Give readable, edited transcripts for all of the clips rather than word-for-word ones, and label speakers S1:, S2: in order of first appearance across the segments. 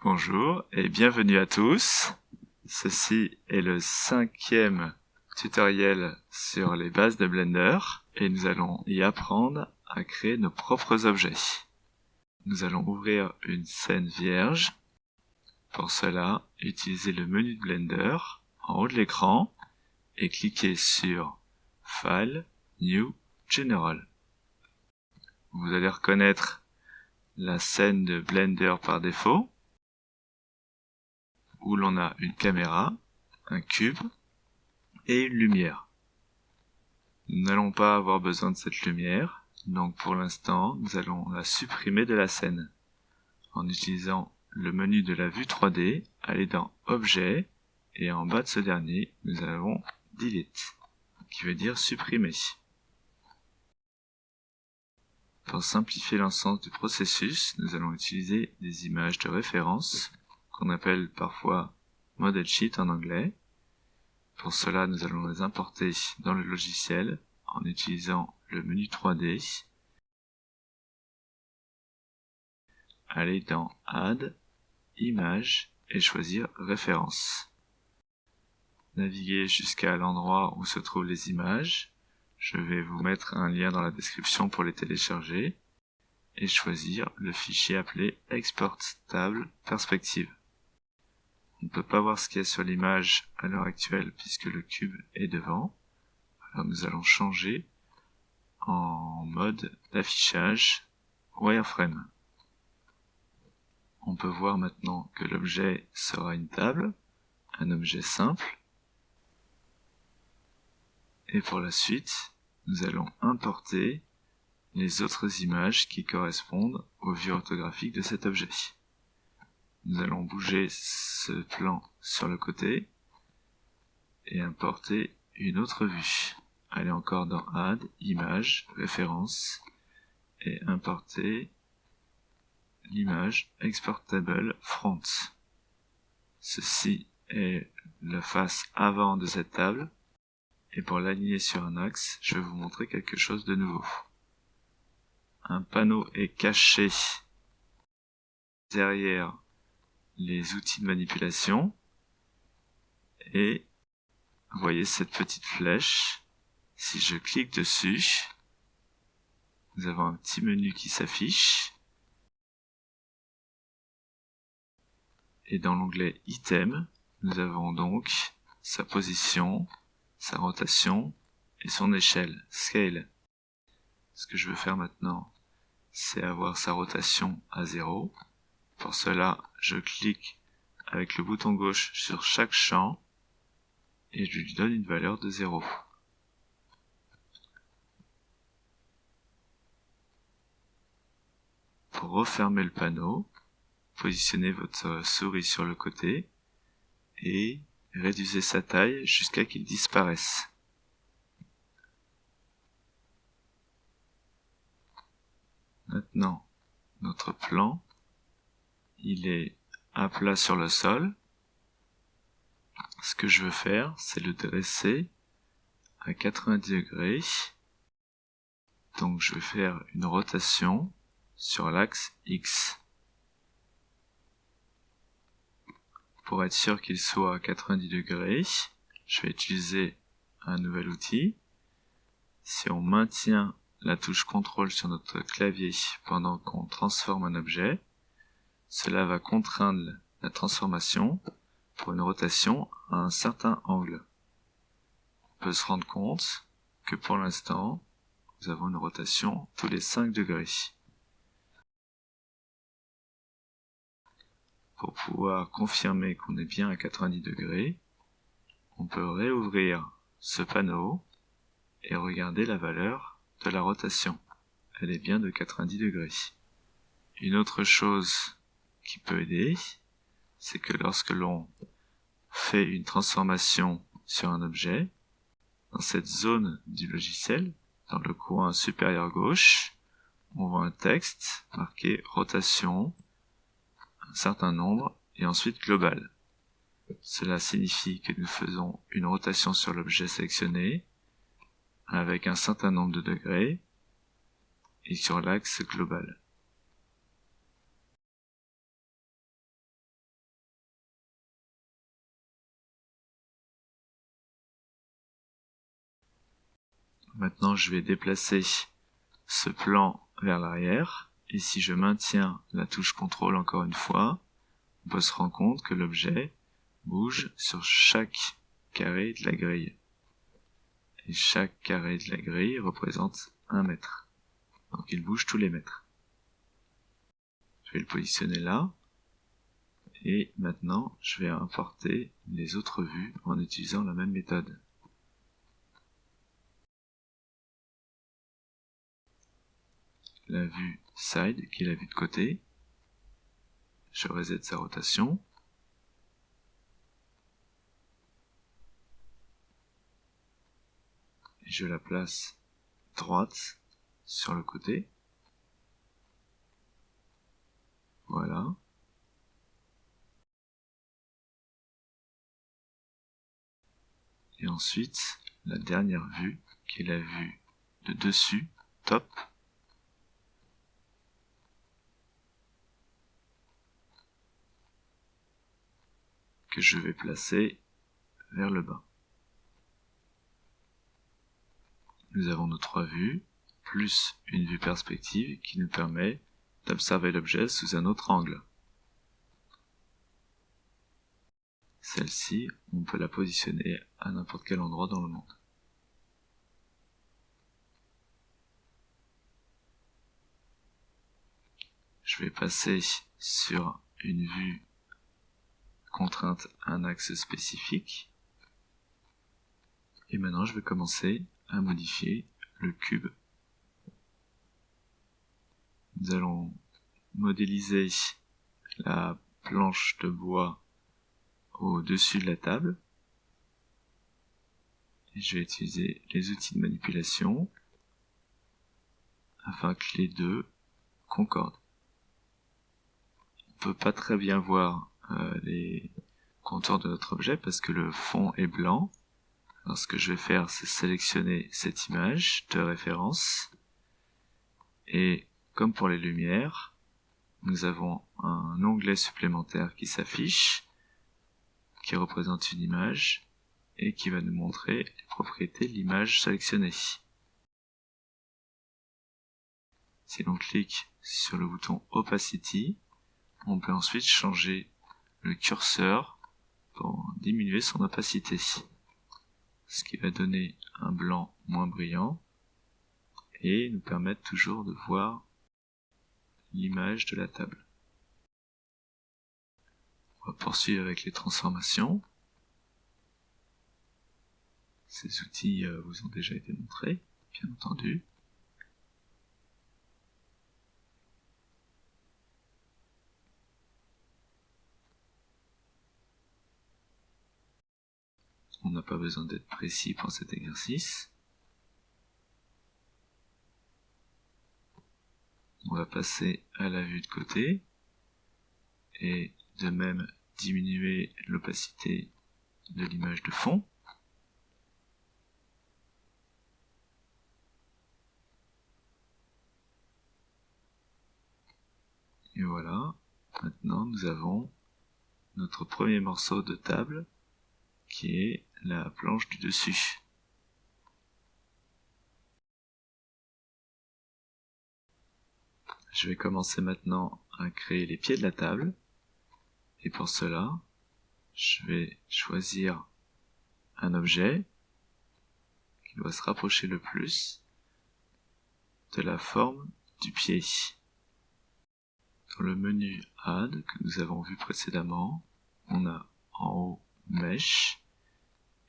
S1: Bonjour et bienvenue à tous. Ceci est le 5e tutoriel sur les bases de Blender et nous allons y apprendre à créer nos propres objets. Nous allons ouvrir une scène vierge. Pour cela, utilisez le menu de Blender en haut de l'écran et cliquez sur File, New, General. Vous allez reconnaître la scène de Blender par défaut, où l'on a une caméra, un cube et une lumière. Nous n'allons pas avoir besoin de cette lumière, donc pour l'instant, nous allons la supprimer de la scène. En utilisant le menu de la vue 3D, allez dans Objet, et en bas de ce dernier, nous avons Delete, qui veut dire supprimer. Pour simplifier l'ensemble du processus, nous allons utiliser des images de référence, qu'on appelle parfois Model Sheet en anglais. Pour cela, nous allons les importer dans le logiciel en utilisant le menu 3D. Aller dans Add, Images et choisir Référence. Naviguez jusqu'à l'endroit où se trouvent les images. Je vais vous mettre un lien dans la description pour les télécharger et choisir le fichier appelé Export Table Perspective. On ne peut pas voir ce qu'il y a sur l'image à l'heure actuelle puisque le cube est devant. Alors nous allons changer en mode d'affichage wireframe. On peut voir maintenant que l'objet sera une table, un objet simple. Et pour la suite, nous allons importer les autres images qui correspondent aux vues orthographiques de cet objet. Nous allons bouger ce plan sur le côté et importer une autre vue. Allez encore dans Add, Images, Référence et importer l'image Exportable Front. Ceci est la face avant de cette table et pour l'aligner sur un axe, je vais vous montrer quelque chose de nouveau. Un panneau est caché derrière les outils de manipulation et vous voyez cette petite flèche. Si je clique dessus, nous avons un petit menu qui s'affiche et dans l'onglet Item, nous avons donc sa position, sa rotation et son échelle, Scale. Ce que je veux faire maintenant, c'est avoir sa rotation à 0. Pour cela, je clique avec le bouton gauche sur chaque champ et je lui donne une valeur de 0. Pour refermer le panneau, positionnez votre souris sur le côté et réduisez sa taille jusqu'à qu'il disparaisse. Maintenant, notre plan, il est à plat sur le sol. Ce que je veux faire, c'est le dresser à 90 degrés. Donc je vais faire une rotation sur l'axe X. Pour être sûr qu'il soit à 90 degrés, je vais utiliser un nouvel outil. Si on maintient la touche CTRL sur notre clavier pendant qu'on transforme un objet, cela va contraindre la transformation pour une rotation à un certain angle. On peut se rendre compte que pour l'instant, nous avons une rotation tous les 5 degrés. Pour pouvoir confirmer qu'on est bien à 90 degrés, on peut réouvrir ce panneau et regarder la valeur de la rotation. Elle est bien de 90 degrés. Une autre chose qui peut aider, c'est que lorsque l'on fait une transformation sur un objet, dans cette zone du logiciel, dans le coin supérieur gauche, on voit un texte marqué rotation, un certain nombre, et ensuite global. Cela signifie que nous faisons une rotation sur l'objet sélectionné, avec un certain nombre de degrés, et sur l'axe global. Maintenant, je vais déplacer ce plan vers l'arrière. Et si je maintiens la touche CTRL encore une fois, on peut se rendre compte que l'objet bouge sur chaque carré de la grille. Et chaque carré de la grille représente 1 mètre. Donc il bouge tous les mètres. Je vais le positionner là. Et maintenant, je vais importer les autres vues en utilisant la même méthode. La vue side, qui est la vue de côté. Je reset sa rotation. Et je la place droite sur le côté. Voilà. Et ensuite, la dernière vue, qui est la vue de dessus, top. Que je vais placer vers le bas. Nous avons nos 3 vues, plus une vue perspective qui nous permet d'observer l'objet sous un autre angle. Celle-ci, on peut la positionner à n'importe quel endroit dans le monde. Je vais passer sur une vue contrainte à un axe spécifique. Et maintenant, je vais commencer à modifier le cube. Nous allons modéliser la planche de bois au-dessus de la table. Et je vais utiliser les outils de manipulation afin que les deux concordent. On peut pas très bien voir les contours de notre objet parce que le fond est blanc. Alors ce que je vais faire, c'est sélectionner cette image de référence. Et comme pour les lumières, nous avons un onglet supplémentaire qui s'affiche, qui représente une image et qui va nous montrer les propriétés de l'image sélectionnée. Si l'on clique sur le bouton Opacity, on peut ensuite changer le curseur pour diminuer son opacité, ce qui va donner un blanc moins brillant et nous permettre toujours de voir l'image de la table. On va poursuivre avec les transformations. Ces outils vous ont déjà été montrés, bien entendu. On n'a pas besoin d'être précis pour cet exercice. On va passer à la vue de côté et de même diminuer l'opacité de l'image de fond. Et voilà, maintenant nous avons notre premier morceau de table qui est la planche du dessus. Je vais commencer maintenant à créer les pieds de la table. Et pour cela, je vais choisir un objet qui doit se rapprocher le plus de la forme du pied. Dans le menu Add que nous avons vu précédemment, on a en haut Mesh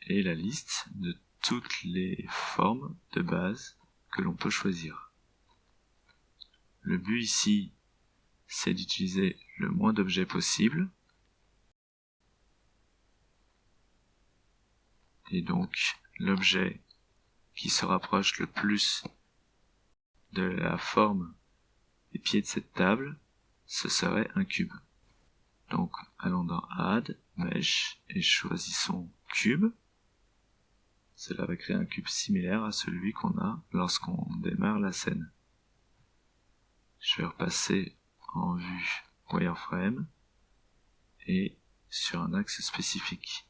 S1: et la liste de toutes les formes de base que l'on peut choisir. Le but ici, c'est d'utiliser le moins d'objets possible. Et donc, l'objet qui se rapproche le plus de la forme des pieds de cette table, ce serait un cube. Donc, allons dans Add, Mesh, et choisissons Cube. Cela va créer un cube similaire à celui qu'on a lorsqu'on démarre la scène. Je vais repasser en vue wireframe et sur un axe spécifique.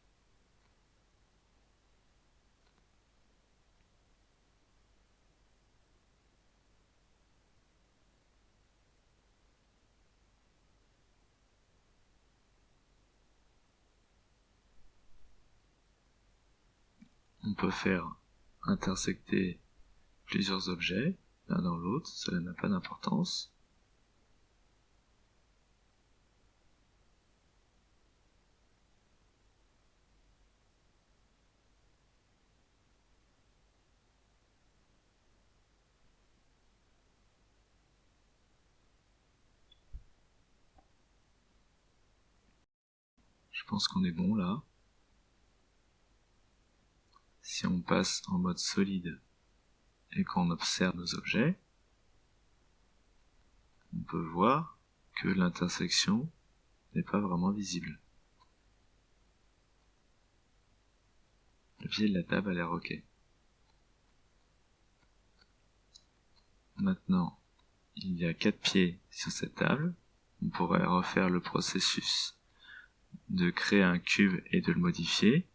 S1: peut faire intersecter plusieurs objets l'un dans l'autre, cela n'a pas d'importance. Je pense qu'on est bon là. Si on passe en mode solide et qu'on observe nos objets, on peut voir que l'intersection n'est pas vraiment visible. Le pied de la table a l'air ok. Maintenant, il y a 4 pieds sur cette table. On pourrait refaire le processus de créer un cube et de le modifier.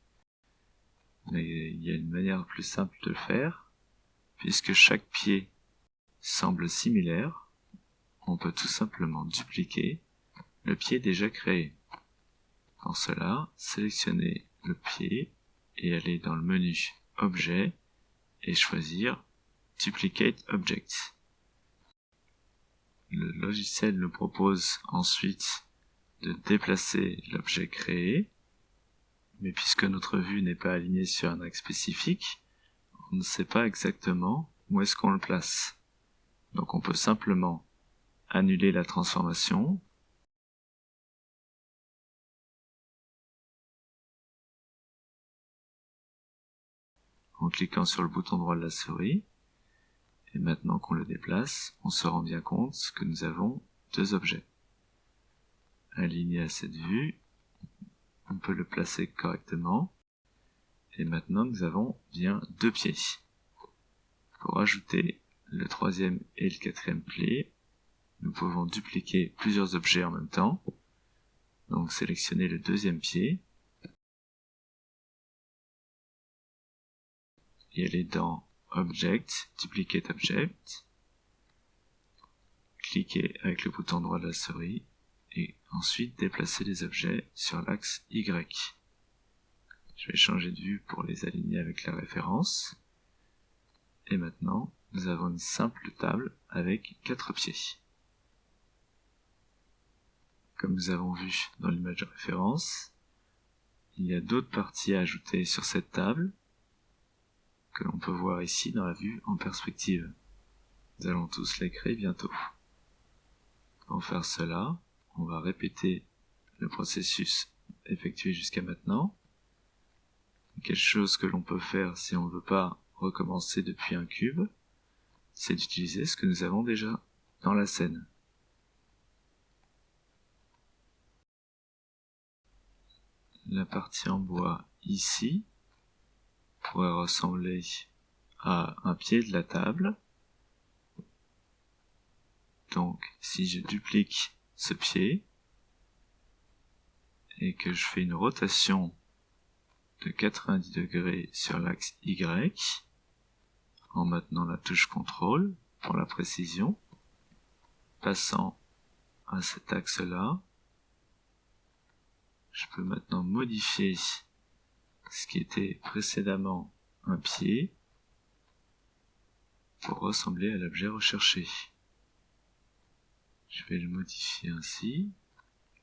S1: Mais il y a une manière plus simple de le faire. Puisque chaque pied semble similaire, on peut tout simplement dupliquer le pied déjà créé. Pour cela, sélectionnez le pied et aller dans le menu Objet et choisir Duplicate Object. Le logiciel nous propose ensuite de déplacer l'objet créé, mais puisque notre vue n'est pas alignée sur un axe spécifique, on ne sait pas exactement où est-ce qu'on le place. Donc on peut simplement annuler la transformation, en cliquant sur le bouton droit de la souris, et maintenant qu'on le déplace, on se rend bien compte que nous avons 2 objets. Alignés à cette vue, on peut le placer correctement, et maintenant nous avons bien 2 pieds. Pour ajouter le 3e et le 4e pied, nous pouvons dupliquer plusieurs objets en même temps, donc sélectionner le 2e pied, et aller dans Object, Duplicate Object, cliquer avec le bouton droit de la souris, et ensuite déplacer les objets sur l'axe Y. Je vais changer de vue pour les aligner avec la référence. Et maintenant, nous avons une simple table avec 4 pieds. Comme nous avons vu dans l'image de référence, il y a d'autres parties à ajouter sur cette table que l'on peut voir ici dans la vue en perspective. Nous allons tous les créer bientôt. Pour faire cela, on va répéter le processus effectué jusqu'à maintenant. Quelque chose que l'on peut faire si on ne veut pas recommencer depuis un cube, c'est d'utiliser ce que nous avons déjà dans la scène. La partie en bois ici pourrait ressembler à un pied de la table. Donc si je duplique ce pied et que je fais une rotation de 90 degrés sur l'axe Y, en maintenant la touche CTRL pour la précision, passant à cet axe-là, je peux maintenant modifier ce qui était précédemment un pied pour ressembler à l'objet recherché. Je vais le modifier ainsi,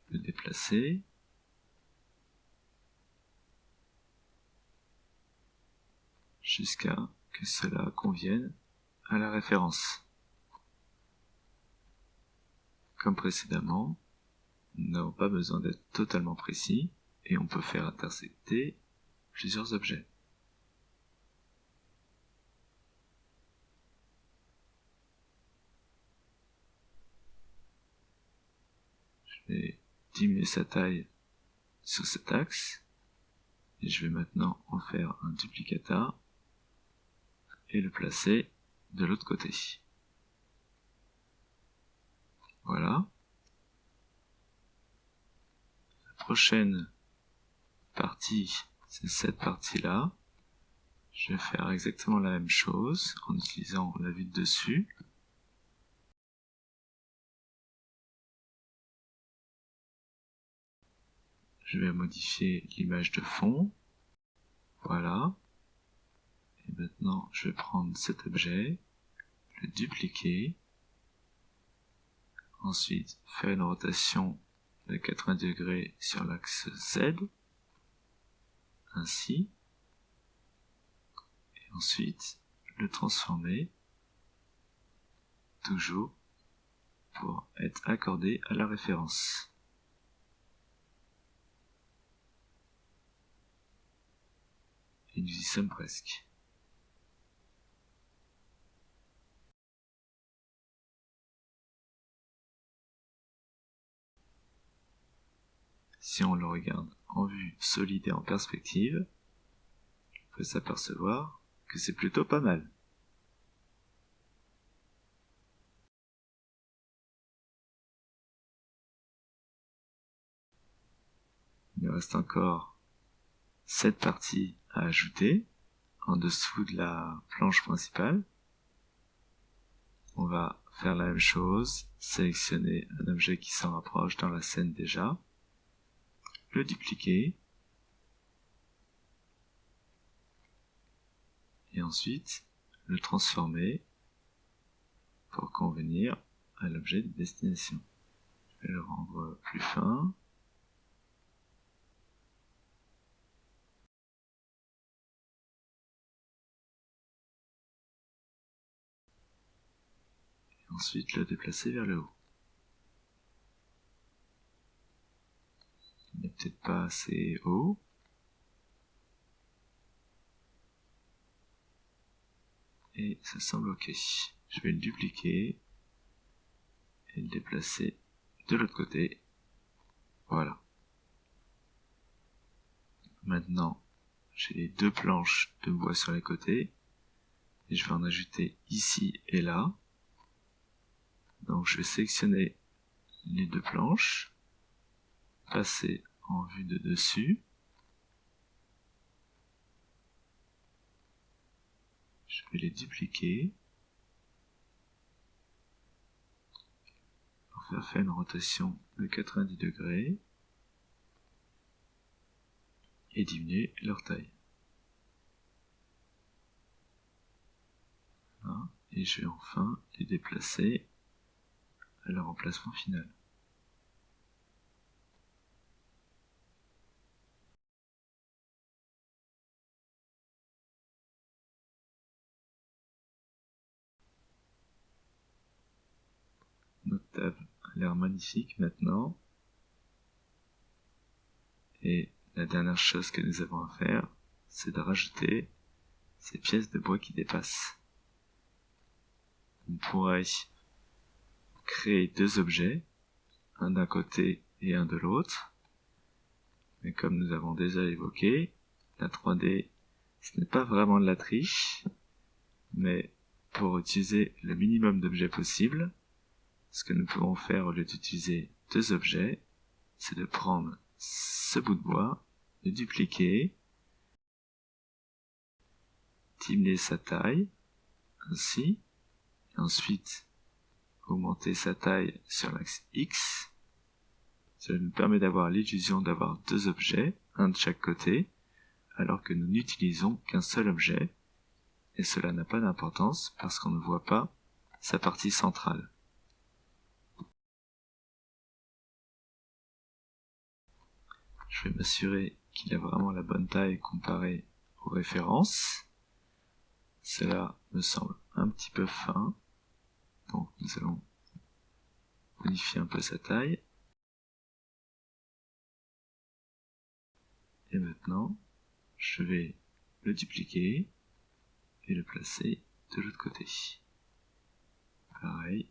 S1: le déplacer, jusqu'à que cela convienne à la référence. Comme précédemment, nous n'avons pas besoin d'être totalement précis et on peut faire intersecter plusieurs objets. Je vais diminuer sa taille sur cet axe et je vais maintenant en faire un duplicata et le placer de l'autre côté. Voilà. La prochaine partie, c'est cette partie-là. Je vais faire exactement la même chose en utilisant la vue de dessus. Je vais modifier l'image de fond. Voilà. Maintenant, je vais prendre cet objet, le dupliquer, ensuite faire une rotation de 80 degrés sur l'axe Z, ainsi, et ensuite le transformer, toujours pour être accordé à la référence. Et nous y sommes presque. Si on le regarde en vue solide et en perspective, on peut s'apercevoir que c'est plutôt pas mal. Il nous reste encore cette partie à ajouter en dessous de la planche principale. On va faire la même chose, sélectionner un objet qui s'en rapproche dans la scène déjà, le dupliquer, et ensuite le transformer pour convenir à l'objet de destination. Je vais le rendre plus fin. Et ensuite le déplacer vers le haut. Il n'est peut-être pas assez haut. Et ça semble ok. Je vais le dupliquer et le déplacer de l'autre côté. Voilà. Maintenant, j'ai les deux planches de bois sur les côtés. Et je vais en ajouter ici et là. Donc je vais sélectionner les deux planches, passer en vue de dessus. Je vais les dupliquer. Pour faire une rotation de 90 degrés. Et diminuer leur taille. Voilà. Et je vais enfin les déplacer à leur emplacement final. Notre table a l'air magnifique maintenant. Et la dernière chose que nous avons à faire, c'est de rajouter ces pièces de bois qui dépassent. On pourrait créer deux objets, un d'un côté et un de l'autre. Mais comme nous avons déjà évoqué, la 3D, ce n'est pas vraiment de la triche, mais pour utiliser le minimum d'objets possible, ce que nous pouvons faire au lieu d'utiliser deux objets, c'est de prendre ce bout de bois, le dupliquer, diminuer sa taille, ainsi, et ensuite augmenter sa taille sur l'axe X. Cela nous permet d'avoir l'illusion d'avoir deux objets, un de chaque côté, alors que nous n'utilisons qu'un seul objet, et cela n'a pas d'importance parce qu'on ne voit pas sa partie centrale. Je vais m'assurer qu'il a vraiment la bonne taille comparée aux références. Cela me semble un petit peu fin, donc nous allons modifier un peu sa taille. Et maintenant, je vais le dupliquer et le placer de l'autre côté. Pareil,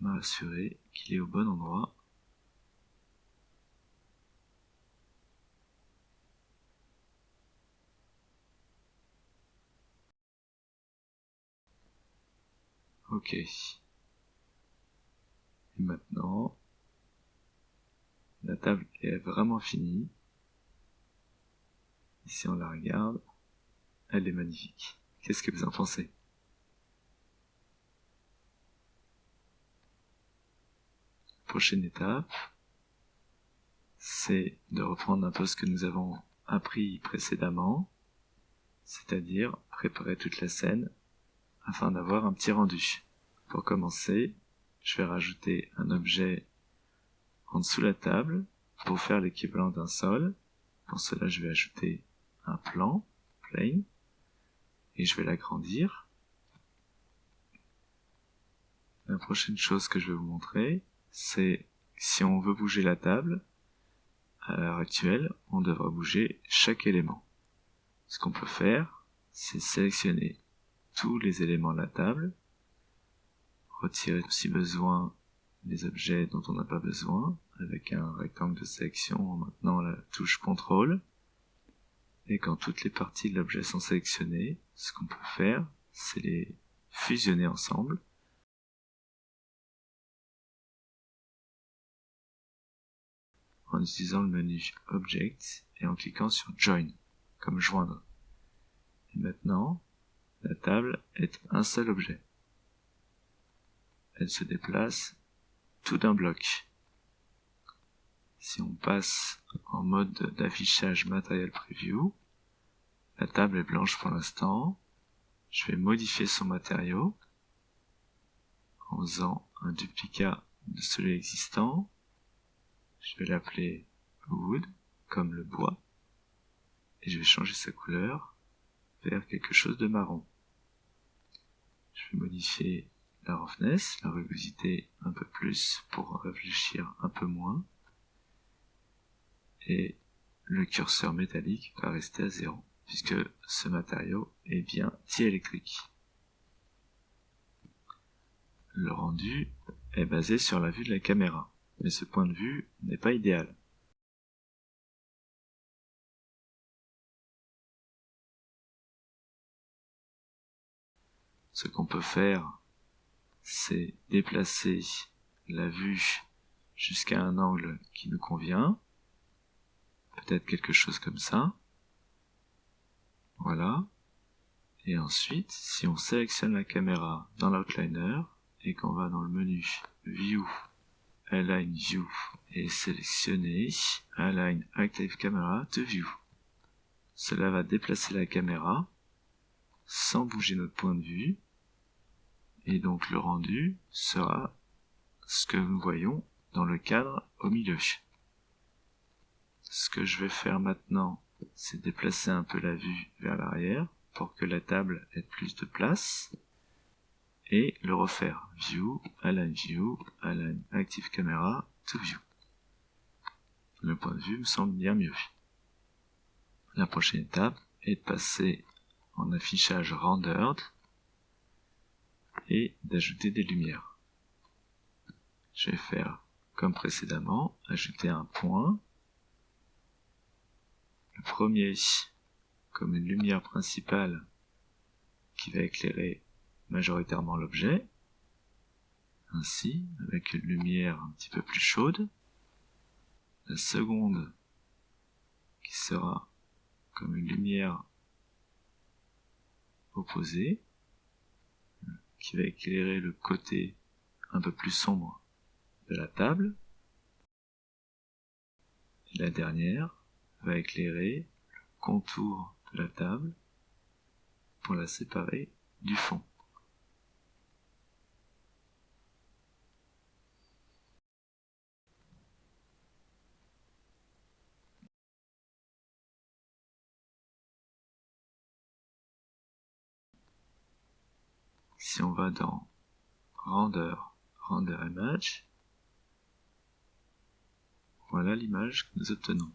S1: m'assurer qu'il est au bon endroit. Ok. Et maintenant, la table est vraiment finie. Et si on la regarde, elle est magnifique. Qu'est-ce que vous en pensez? Prochaine étape, c'est de reprendre un peu ce que nous avons appris précédemment c'est-à-dire préparer toute la scène afin d'avoir un petit rendu. Pour commencer, je vais rajouter un objet en dessous la table pour faire l'équivalent d'un sol. Pour cela, je vais ajouter un plan, plane, et je vais l'agrandir. La prochaine chose que je vais vous montrer, c'est si on veut bouger la table, à l'heure actuelle, on devra bouger chaque élément. Ce qu'on peut faire, c'est sélectionner tous les éléments de la table, retirer si besoin les objets dont on n'a pas besoin, avec un rectangle de sélection en maintenant la touche CTRL. Et quand toutes les parties de l'objet sont sélectionnées, ce qu'on peut faire, c'est les fusionner ensemble. En utilisant le menu Object et en cliquant sur Join, comme joindre. Et maintenant, la table est un seul objet. Elle se déplace tout d'un bloc. Si on passe en mode d'affichage Material Preview, la table est blanche pour l'instant. Je vais modifier son matériau en faisant un duplicat de celui existant. Je vais l'appeler Wood, comme le bois, et je vais changer sa couleur vers quelque chose de marron. Je vais modifier la roughness, la rugosité un peu plus pour réfléchir un peu moins, et le curseur métallique va rester à 0, puisque ce matériau est bien diélectrique. Le rendu est basé sur la vue de la caméra, mais ce point de vue n'est pas idéal. Ce qu'on peut faire, c'est déplacer la vue jusqu'à un angle qui nous convient, peut-être quelque chose comme ça. Voilà. Et ensuite, si on sélectionne la caméra dans l'outliner et qu'on va dans le menu View, Align View et sélectionner Align Active Camera to View, cela va déplacer la caméra sans bouger notre point de vue, et donc le rendu sera ce que nous voyons dans le cadre au milieu. Ce que je vais faire maintenant, c'est déplacer un peu la vue vers l'arrière pour que la table ait plus de place, et le refaire View, Align Active Camera to View. Le point de vue me semble bien mieux. La prochaine étape est de passer en affichage Rendered et d'ajouter des lumières. Je vais faire comme précédemment, ajouter un point. Le premier comme une lumière principale qui va éclairer majoritairement l'objet, ainsi avec une lumière un petit peu plus chaude. La seconde qui sera comme une lumière opposée, qui va éclairer le côté un peu plus sombre de la table. Et la dernière va éclairer le contour de la table pour la séparer du fond. Si on va dans Render Image, voilà l'image que nous obtenons.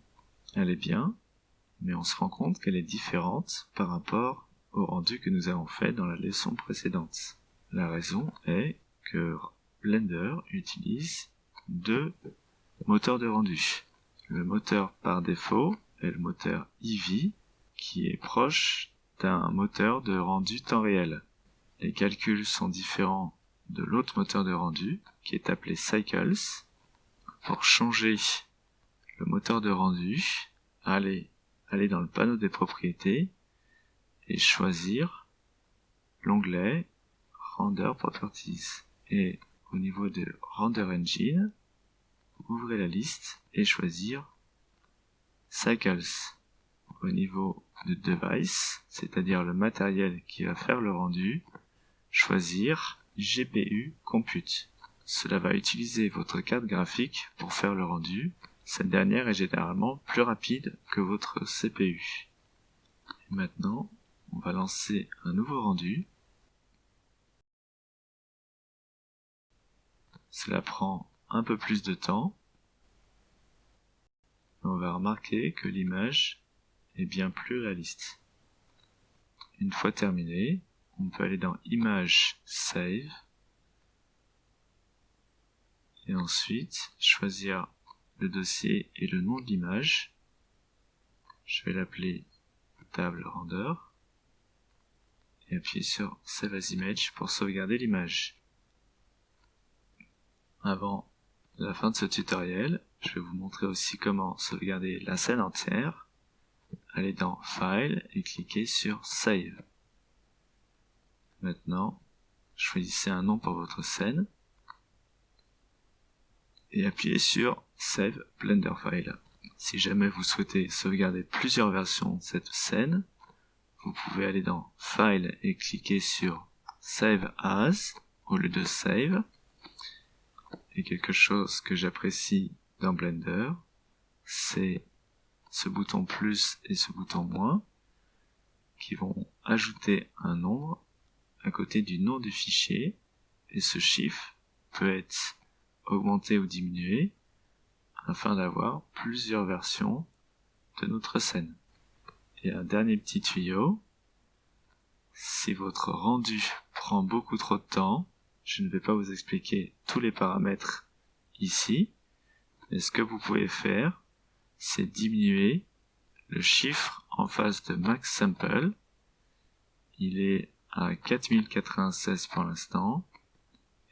S1: Elle est bien, mais on se rend compte qu'elle est différente par rapport au rendu que nous avons fait dans la leçon précédente. La raison est que Blender utilise deux moteurs de rendu. Le moteur par défaut est le moteur Eevee, qui est proche d'un moteur de rendu temps réel. Les calculs sont différents de l'autre moteur de rendu, qui est appelé Cycles. Pour changer le moteur de rendu, allez dans le panneau des propriétés et choisir l'onglet Render Properties. Et au niveau de Render Engine, ouvrez la liste et choisir Cycles. au niveau de Device, c'est-à-dire le matériel qui va faire le rendu, choisir GPU Compute. Cela va utiliser votre carte graphique pour faire le rendu. Cette dernière est généralement plus rapide que votre CPU. Et maintenant, on va lancer un nouveau rendu. Cela prend un peu plus de temps. On va remarquer que l'image est bien plus réaliste. Une fois terminé, on peut aller dans Image, Save, et ensuite choisir le dossier et le nom de l'image. Je vais l'appeler table render, et appuyer sur Save as Image pour sauvegarder l'image. Avant la fin de ce tutoriel, je vais vous montrer aussi comment sauvegarder la scène entière. Allez dans File et cliquez sur Save. Maintenant, choisissez un nom pour votre scène et appuyez sur Save Blender File. Si jamais vous souhaitez sauvegarder plusieurs versions de cette scène, vous pouvez aller dans File et cliquer sur Save As au lieu de Save. Et quelque chose que j'apprécie dans Blender, c'est ce bouton plus et ce bouton moins qui vont ajouter un nombre à côté du nom du fichier, et ce chiffre peut être augmenté ou diminué afin d'avoir plusieurs versions de notre scène. Et un dernier petit tuyau, si votre rendu prend beaucoup trop de temps, je ne vais pas vous expliquer tous les paramètres ici, mais ce que vous pouvez faire, c'est diminuer le chiffre en face de Max Sample. Il est à 4096 pour l'instant,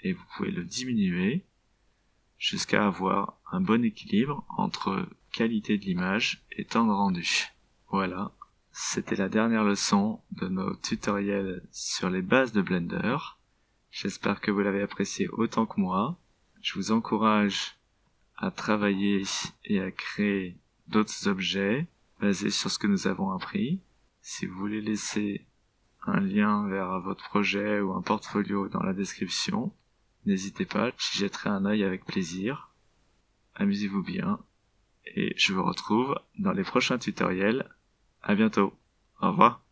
S1: et vous pouvez le diminuer jusqu'à avoir un bon équilibre entre qualité de l'image et temps de rendu. Voilà, c'était la dernière leçon de nos tutoriels sur les bases de Blender. J'espère que vous l'avez apprécié autant que moi. Je vous encourage à travailler et à créer d'autres objets basés sur ce que nous avons appris. Si vous voulez laisser un lien vers votre projet ou un portfolio dans la description, n'hésitez pas, j'y jetterai un œil avec plaisir. Amusez-vous bien et je vous retrouve dans les prochains tutoriels. À bientôt. Au revoir.